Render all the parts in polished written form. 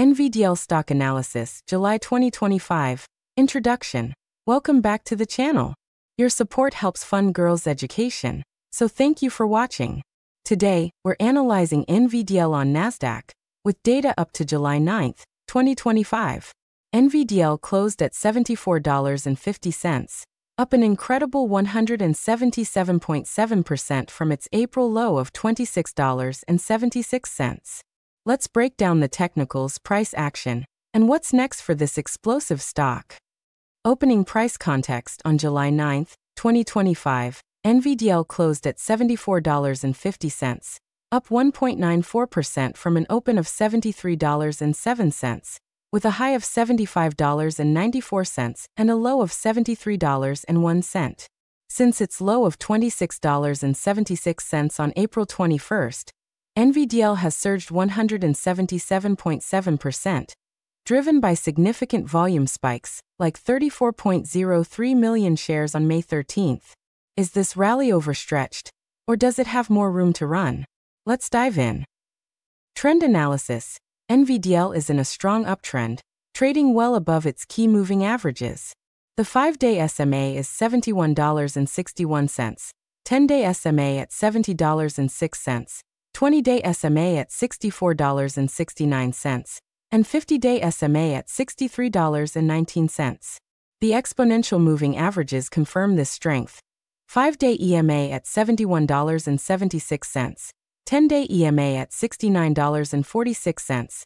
NVDL Stock Analysis, July 2025. Introduction. Welcome back to the channel. Your support helps fund girls' education, so thank you for watching. Today, we're analyzing NVDL on NASDAQ, with data up to July 9, 2025. NVDL closed at $74.50, up an incredible 177.7% from its April low of $26.76. Let's break down the technicals, price action, and what's next for this explosive stock. Opening price context on July 9, 2025, NVDL closed at $74.50, up 1.94% from an open of $73.07, with a high of $75.94 and a low of $73.01. Since its low of $26.76 on April 21, NVDL has surged 177.7%, driven by significant volume spikes, like 34.03 million shares on May 13. Is this rally overstretched, or does it have more room to run? Let's dive in. Trend analysis. NVDL is in a strong uptrend, trading well above its key moving averages. The 5-day SMA is $71.61, 10-day SMA at $70.06, 20-day SMA at $64.69, and 50-day SMA at $63.19. The exponential moving averages confirm this strength. 5-day EMA at $71.76, 10-day EMA at $69.46,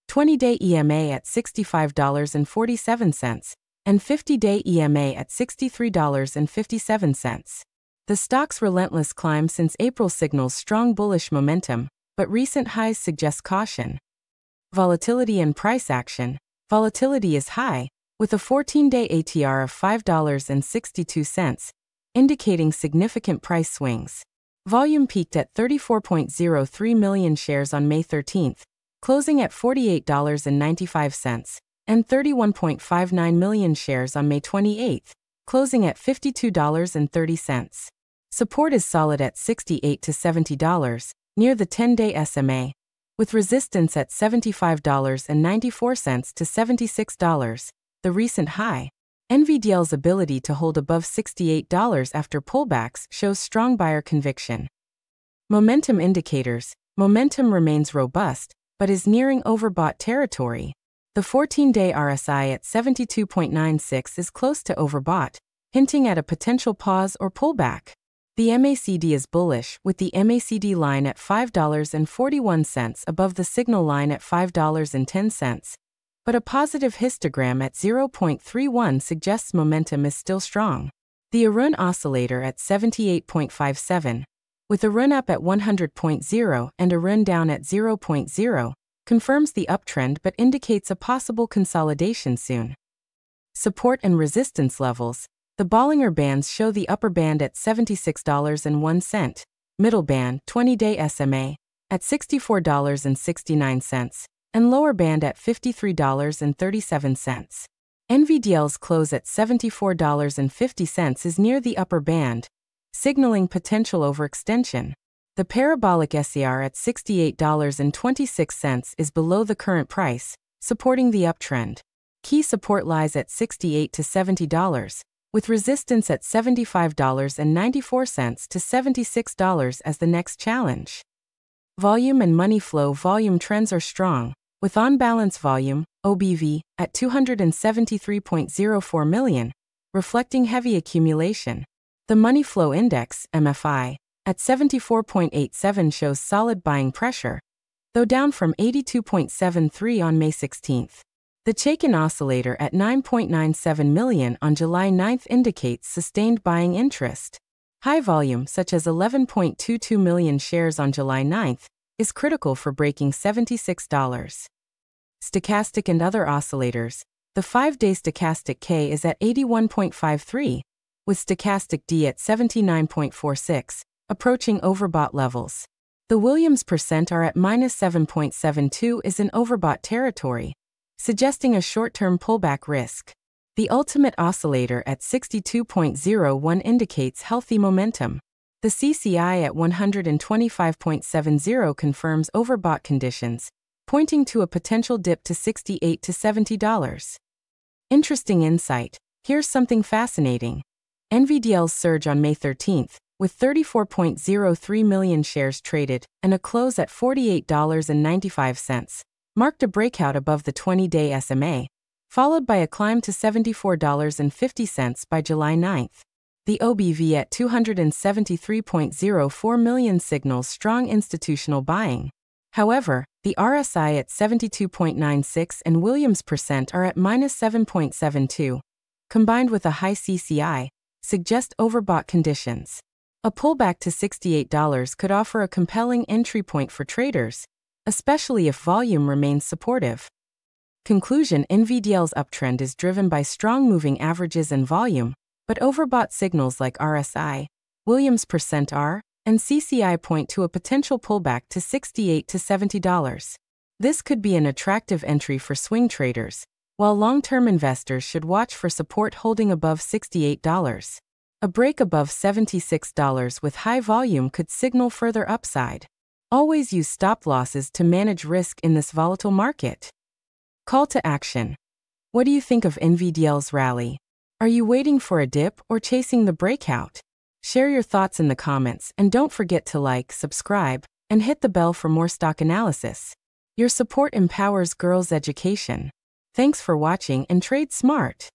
20-day EMA at $65.47, and 50-day EMA at $63.57. The stock's relentless climb since April signals strong bullish momentum, but recent highs suggest caution. Volatility and price action. Volatility is high, with a 14-day ATR of $5.62, indicating significant price swings. Volume peaked at 34.03 million shares on May 13, closing at $48.95, and 31.59 million shares on May 28, closing at $52.30. Support is solid at $68 to $70, near the 10-day SMA, with resistance at $75.94 to $76, the recent high. NVDL's ability to hold above $68 after pullbacks shows strong buyer conviction. Momentum indicators. Momentum remains robust, but is nearing overbought territory. The 14-day RSI at 72.96 is close to overbought, hinting at a potential pause or pullback. The MACD is bullish, with the MACD line at $5.41 above the signal line at $5.10, but a positive histogram at 0.31 suggests momentum is still strong. The Arun oscillator at 78.57, with a run up at 100.0 and a run down at 0.0, confirms the uptrend but indicates a possible consolidation soon. Support and resistance levels. The Bollinger Bands show the upper band at $76.01, middle band 20-day SMA at $64.69, and lower band at $53.37. NVDL's close at $74.50 is near the upper band, signaling potential overextension. The Parabolic SAR at $68.26 is below the current price, supporting the uptrend. Key support lies at $68 to $70, with resistance at $75.94 to $76 as the next challenge. Volume and money flow. Volume trends are strong, with on-balance volume, OBV, at 273.04 million, reflecting heavy accumulation. The Money Flow Index, MFI, at 74.87 shows solid buying pressure, though down from 82.73 on May 16. The Chaikin oscillator at 9.97 million on July 9 indicates sustained buying interest. High volume, such as 11.22 million shares on July 9, is critical for breaking $76. Stochastic and other oscillators. The 5-day stochastic K is at 81.53, with stochastic D at 79.46, approaching overbought levels. The Williams percent are at -7.72 is in overbought territory, suggesting a short-term pullback risk. The ultimate oscillator at 62.01 indicates healthy momentum. The CCI at 125.70 confirms overbought conditions, pointing to a potential dip to $68 to $70. Interesting insight. Here's something fascinating. NVDL's surge on May 13th, with 34.03 million shares traded and a close at $48.95, marked a breakout above the 20-day SMA, followed by a climb to $74.50 by July 9th. The OBV at 273.04 million signals strong institutional buying. However, the RSI at 72.96 and Williams percent are at -7.72, combined with a high CCI, suggest overbought conditions. A pullback to $68 could offer a compelling entry point for traders, especially if volume remains supportive. Conclusion: NVDL's uptrend is driven by strong moving averages and volume, but overbought signals like RSI, Williams percent R, and CCI point to a potential pullback to $68 to $70. This could be an attractive entry for swing traders, while long-term investors should watch for support holding above $68. A break above $76 with high volume could signal further upside. Always use stop losses to manage risk in this volatile market. Call to action. What do you think of NVDL's rally? Are you waiting for a dip or chasing the breakout? Share your thoughts in the comments and don't forget to like, subscribe, and hit the bell for more stock analysis. Your support empowers girls' education. Thanks for watching and trade smart.